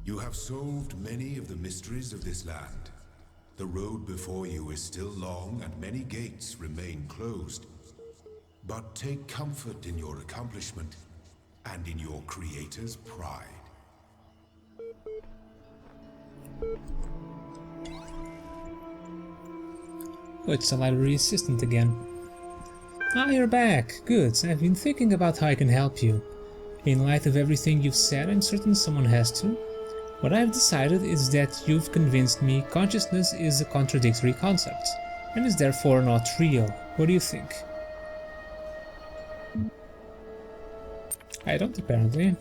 You have solved many of the mysteries of this land. The road before you is still long and many gates remain closed. But take comfort in your accomplishment and in your creator's pride. Oh, it's the library assistant again. Ah, you're back. Good. I've been thinking about how I can help you. In light of everything you've said, I'm certain someone has to. What I've decided is that you've convinced me consciousness is a contradictory concept, and is therefore not real. What do you think? I don't, apparently.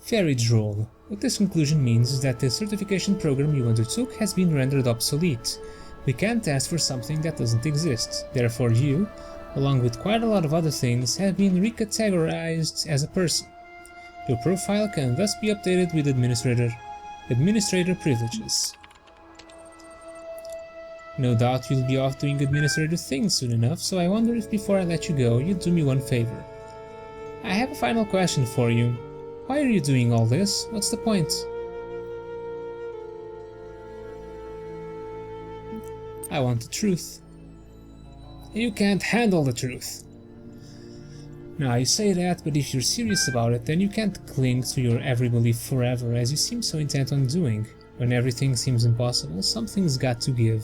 Very droll. What this conclusion means is that the certification program you undertook has been rendered obsolete. We can't ask for something that doesn't exist. Therefore you, along with quite a lot of other things, have been recategorized as a person. Your profile can thus be updated with administrator privileges. No doubt you'll be off doing administrative things soon enough, so I wonder if before I let you go, you'd do me one favor. I have a final question for you. Why are you doing all this? What's the point? I want the truth. You can't handle the truth. Now, you say that, but if you're serious about it, then you can't cling to your every belief forever, as you seem so intent on doing. When everything seems impossible, something's got to give.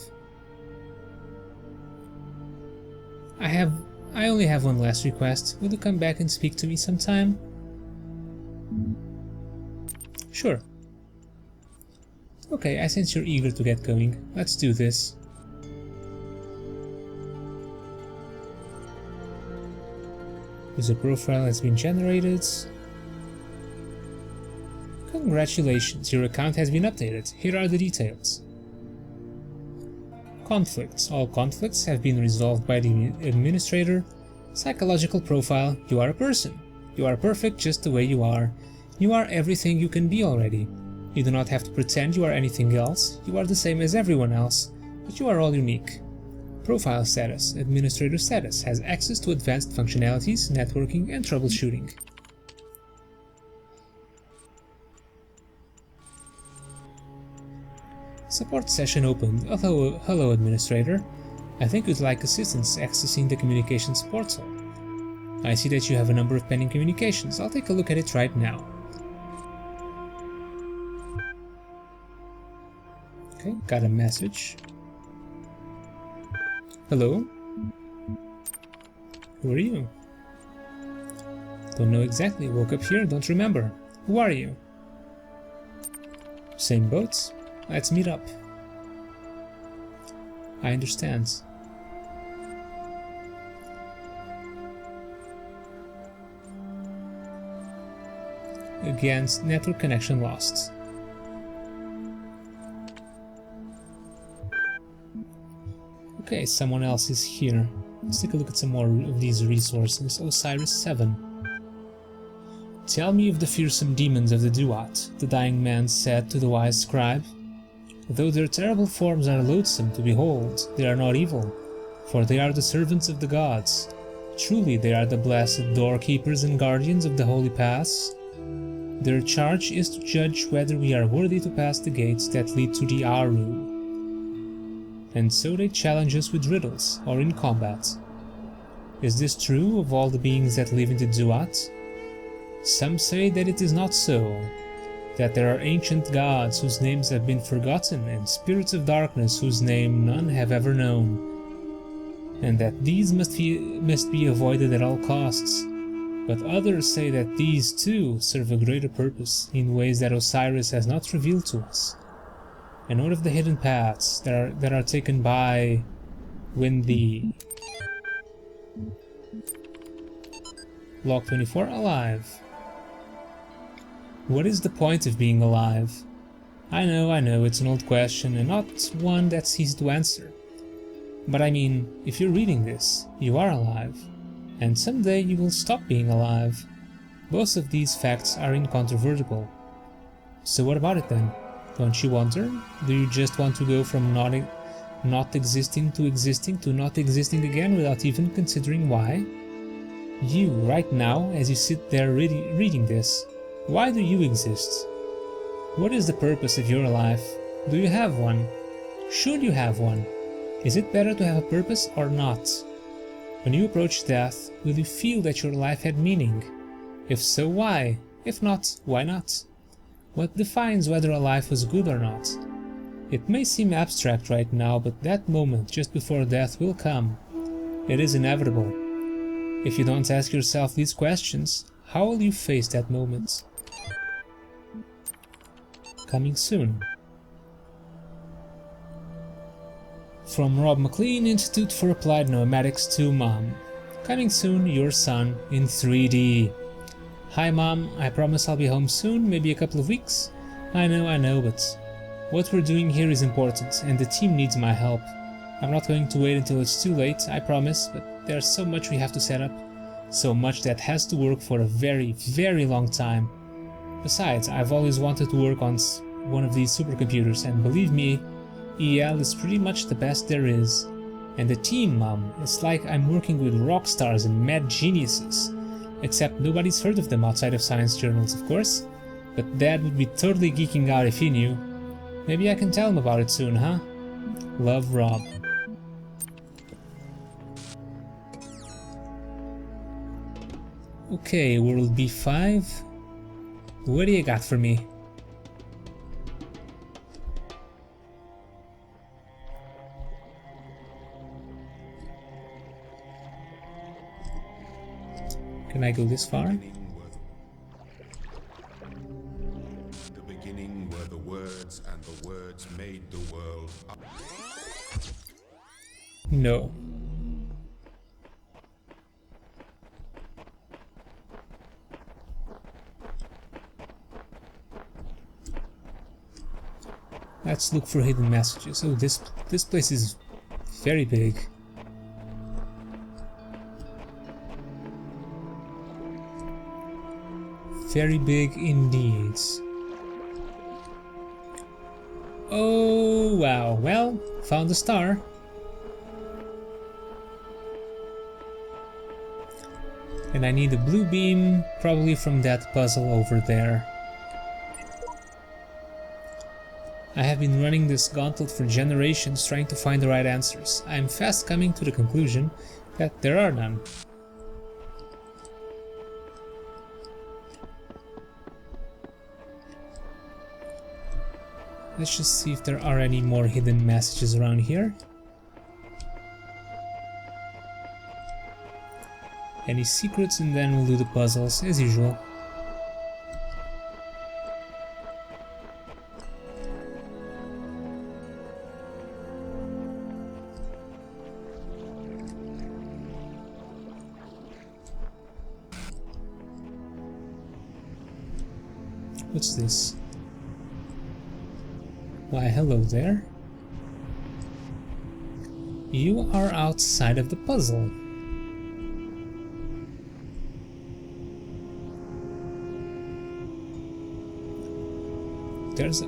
I only have one last request. Will you come back and speak to me sometime? Sure. Okay, I sense you're eager to get going. Let's do this. User profile has been generated. Congratulations, your account has been updated. Here are the details. Conflicts. All conflicts have been resolved by the administrator. Psychological profile. You are a person. You are perfect just the way you are. You are everything you can be already. You do not have to pretend you are anything else. You are the same as everyone else, but you are all unique. Profile status. Administrator status has access to advanced functionalities, networking, and troubleshooting. Support session opened. Hello, Administrator. I think you'd like assistance accessing the communications portal. I see that you have a number of pending communications. I'll take a look at it right now. Okay, got a message. Hello? Who are you? Don't know exactly. Woke up here, don't remember. Who are you? Same boat? Let's meet up. I understand. Again, network connection lost. Okay, someone else is here. Let's take a look at some more of these resources. Osiris 7. Tell me of the fearsome demons of the Duat, the dying man said to the wise scribe. Though their terrible forms are loathsome to behold, they are not evil, for they are the servants of the gods. Truly they are the blessed doorkeepers and guardians of the holy paths. Their charge is to judge whether we are worthy to pass the gates that lead to the Aru. And so they challenge us with riddles, or in combat. Is this true of all the beings that live in the Duat? Some say that it is not so, that there are ancient gods whose names have been forgotten and spirits of darkness whose name none have ever known, and that these must be avoided at all costs. But others say that these too serve a greater purpose in ways that Osiris has not revealed to us. And what of the hidden paths that are taken by when the Log 24 alive? What is the point of being alive? I know, it's an old question and not one that's easy to answer. But I mean, if you're reading this, you are alive. And someday you will stop being alive. Both of these facts are incontrovertible. So what about it then? Don't you wonder? Do you just want to go from not existing to not existing again without even considering why? You, right now, as you sit there reading this, Why do you exist? What is the purpose of your life? Do you have one? Should you have one? Is it better to have a purpose or not? When you approach death, will you feel that your life had meaning? If so, why? If not, why not? What defines whether a life was good or not? It may seem abstract right now, but that moment just before death will come. It is inevitable. If you don't ask yourself these questions, how will you face that moment? Coming soon. From Rob McLean, Institute for Applied Noematics to Mom. Coming soon, your son in 3D. Hi Mom, I promise I'll be home soon, maybe a couple of weeks. I know, but what we're doing here is important and the team needs my help. I'm not going to wait until it's too late, I promise, but there's so much we have to set up. So much that has to work for a very, very long time. Besides, I've always wanted to work on one of these supercomputers, and believe me, EL is pretty much the best there is. And the team, Mom, it's like I'm working with rock stars and mad geniuses. Except nobody's heard of them outside of science journals, of course. But Dad would be totally geeking out if he knew. Maybe I can tell him about it soon, huh? Love, Rob. Okay, World B5. What do you got for me? Can I go this far? The beginning were the words, and the words made the world. No. Let's look for hidden messages. Oh, this place is very big. Very big indeed. Oh, wow. Well, found a star. And I need a blue beam, probably from that puzzle over there. I have been running this gauntlet for generations trying to find the right answers. I am fast coming to the conclusion that there are none. Let's just see if there are any more hidden messages around here. Any secrets, and then we'll do the puzzles as usual. What's this? Why, hello there. You are outside of the puzzle. There's a...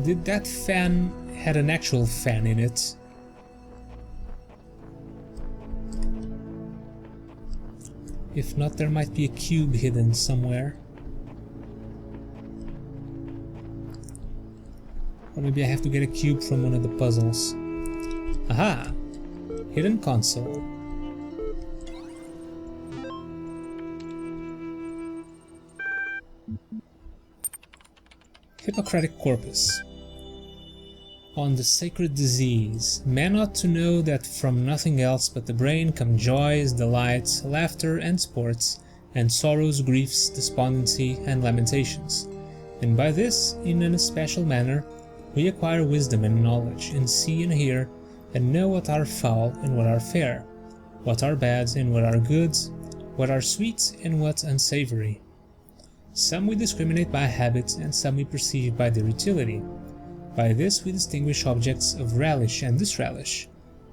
Did that fan had an actual fan in it? If not, there might be a cube hidden somewhere. Or maybe I have to get a cube from one of the puzzles. Aha! Hidden console. Hippocratic Corpus. On the sacred disease, men ought to know that from nothing else but the brain come joys, delights, laughter and sports, and sorrows, griefs, despondency and lamentations. And by this, in an especial manner, we acquire wisdom and knowledge, and see and hear, and know what are foul and what are fair, what are bad and what are good, what are sweet and what unsavory. Some we discriminate by habit, and some we perceive by their utility. By this we distinguish objects of relish and disrelish,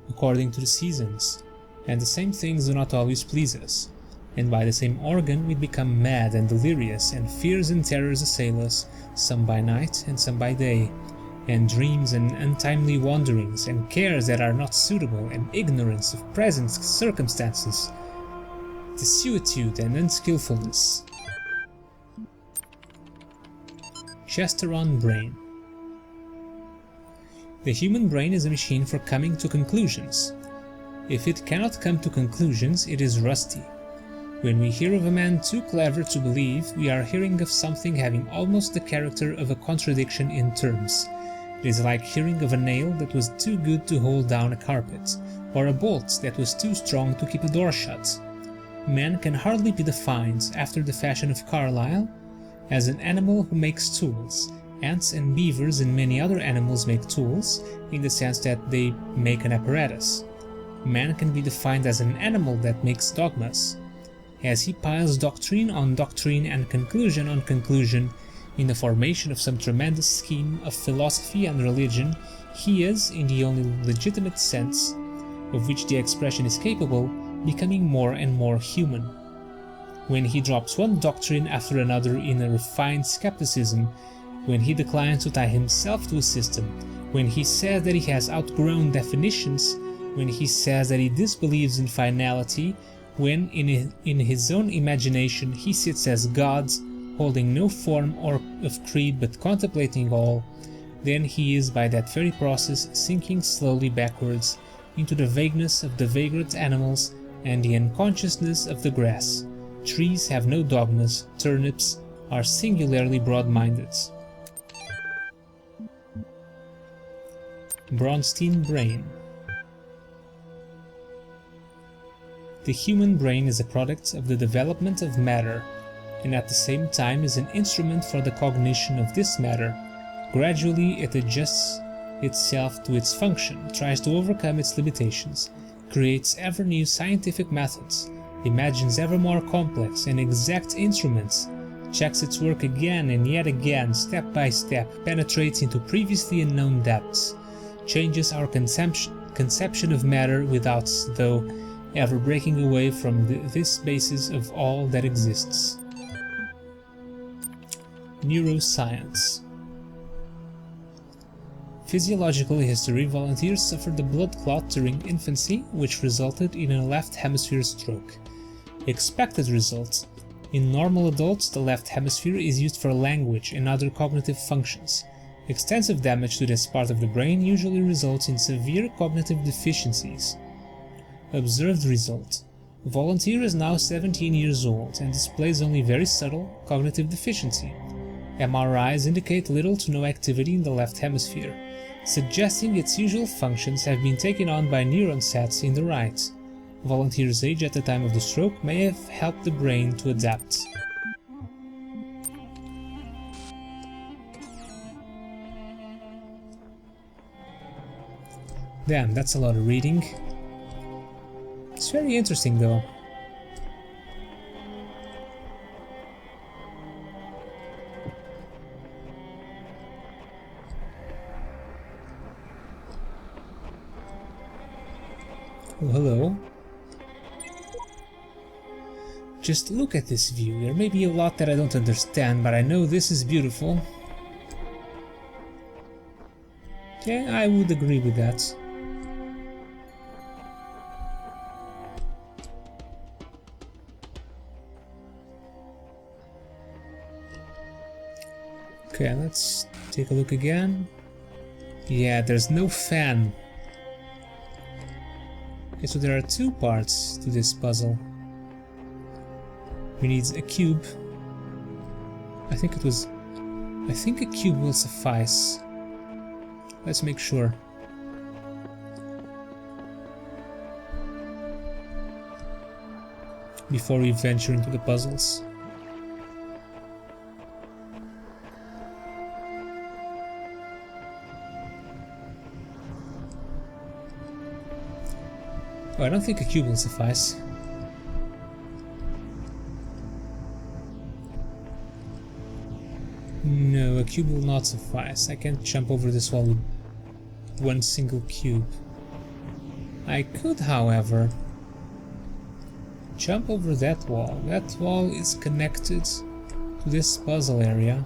according to the seasons, and the same things do not always please us, and by the same organ we become mad and delirious, and fears and terrors assail us, some by night and some by day, and dreams and untimely wanderings, and cares that are not suitable, and ignorance of present circumstances, desuetude and unskillfulness. Chesteron brain. The human brain is a machine for coming to conclusions. If it cannot come to conclusions, it is rusty. When we hear of a man too clever to believe, we are hearing of something having almost the character of a contradiction in terms. It is like hearing of a nail that was too good to hold down a carpet, or a bolt that was too strong to keep a door shut. Man can hardly be defined, after the fashion of Carlyle, as an animal who makes tools. Ants and beavers and many other animals make tools, in the sense that they make an apparatus. Man can be defined as an animal that makes dogmas. As he piles doctrine on doctrine and conclusion on conclusion in the formation of some tremendous scheme of philosophy and religion, he is, in the only legitimate sense of which the expression is capable, becoming more and more human. When he drops one doctrine after another in a refined skepticism, when he declines to tie himself to a system, when he says that he has outgrown definitions, when he says that he disbelieves in finality, when in his own imagination he sits as God, holding no form or of creed but contemplating all, then he is by that very process sinking slowly backwards into the vagueness of the vagrant animals and the unconsciousness of the grass. Trees have no dogmas, turnips are singularly broad-minded. Bronstein brain. The human brain is a product of the development of matter, and at the same time is an instrument for the cognition of this matter. Gradually it adjusts itself to its function, tries to overcome its limitations, creates ever new scientific methods, imagines ever more complex and exact instruments, checks its work again and yet again, step by step, penetrates into previously unknown depths, changes our conception of matter without, though, ever breaking away from this basis of all that exists. Neuroscience. Physiological history: volunteers suffered a blood clot during infancy, which resulted in a left hemisphere stroke. Expected results: in normal adults, the left hemisphere is used for language and other cognitive functions. Extensive damage to this part of the brain usually results in severe cognitive deficiencies. Observed result: volunteer is now 17 years old and displays only very subtle cognitive deficiency. MRIs indicate little to no activity in the left hemisphere, suggesting its usual functions have been taken on by neuron sets in the right. Volunteer's age at the time of the stroke may have helped the brain to adapt. Damn, that's a lot of reading. It's very interesting though. Oh, hello. Just look at this view. There may be a lot that I don't understand, but I know this is beautiful. Yeah, I would agree with that. Okay, let's take a look again. Yeah, there's no fan. Okay, so there are two parts to this puzzle. We need a cube. I think a cube will suffice. Let's make sure. Before we venture into the puzzles. Oh, I don't think a cube will suffice. No, a cube will not suffice. I can't jump over this wall with one single cube. I could, however, jump over that wall. That wall is connected to this puzzle area.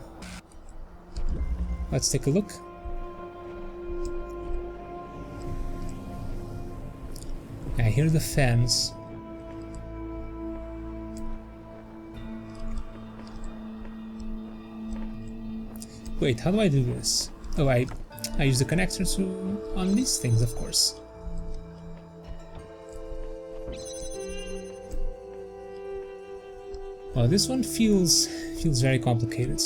Let's take a look. I hear the fans. Wait, how do I do this? Oh, I use the connector on these things, of course. Well, this one feels very complicated.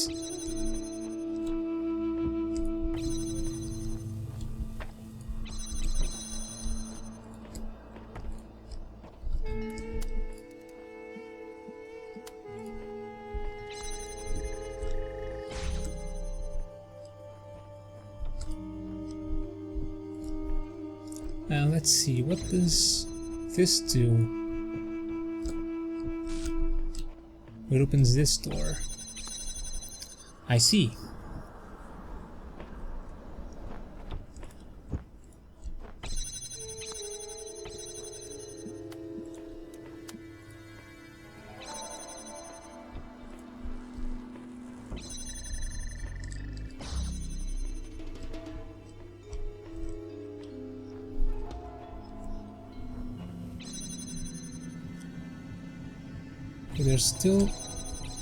Now let's see, what does this do? It opens this door. I see.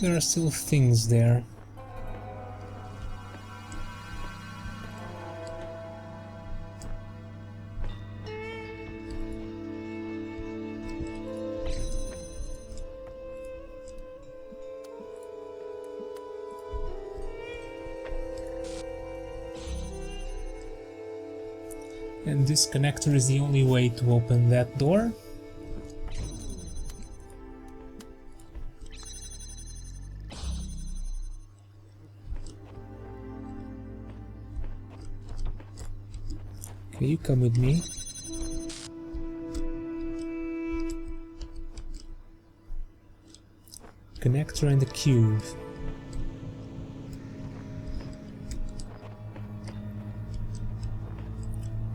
There are still things there. And this connector is the only way to open that door. Okay, you come with me. Connector and the cube.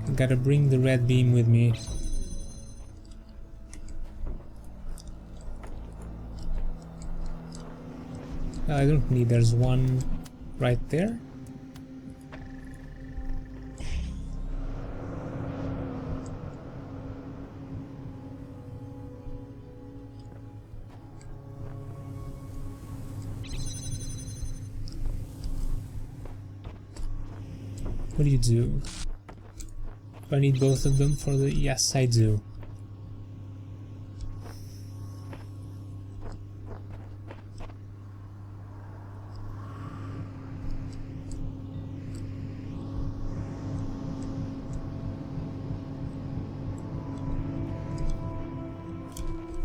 I gotta bring the red beam with me. I don't need, there's one right there. What do you do? Do I need both of them for the... Yes, I do.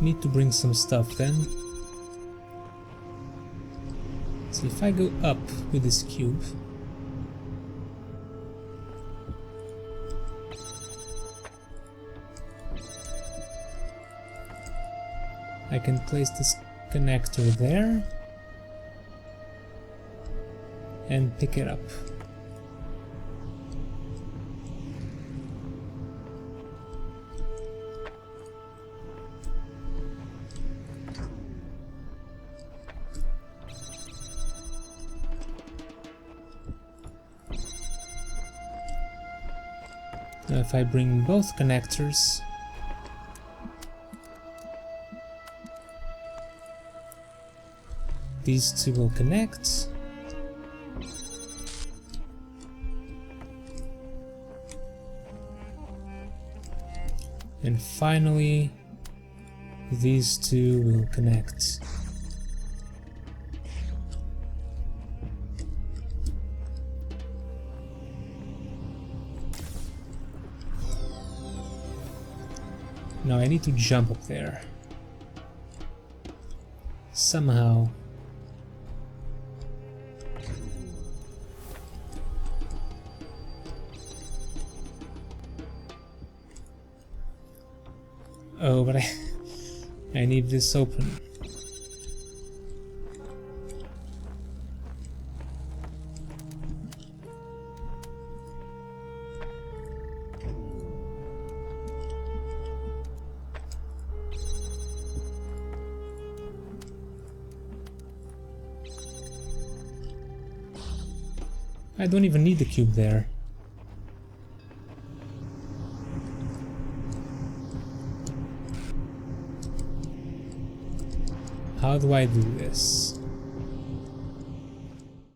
Need to bring some stuff then. So if I go up with this cube, I can place this connector there and pick it up. Now if I bring both connectors, these two will connect. And finally, these two will connect. Now I need to jump up there. Somehow. Oh, but I need this open. I don't even need the cube there. How do I do this?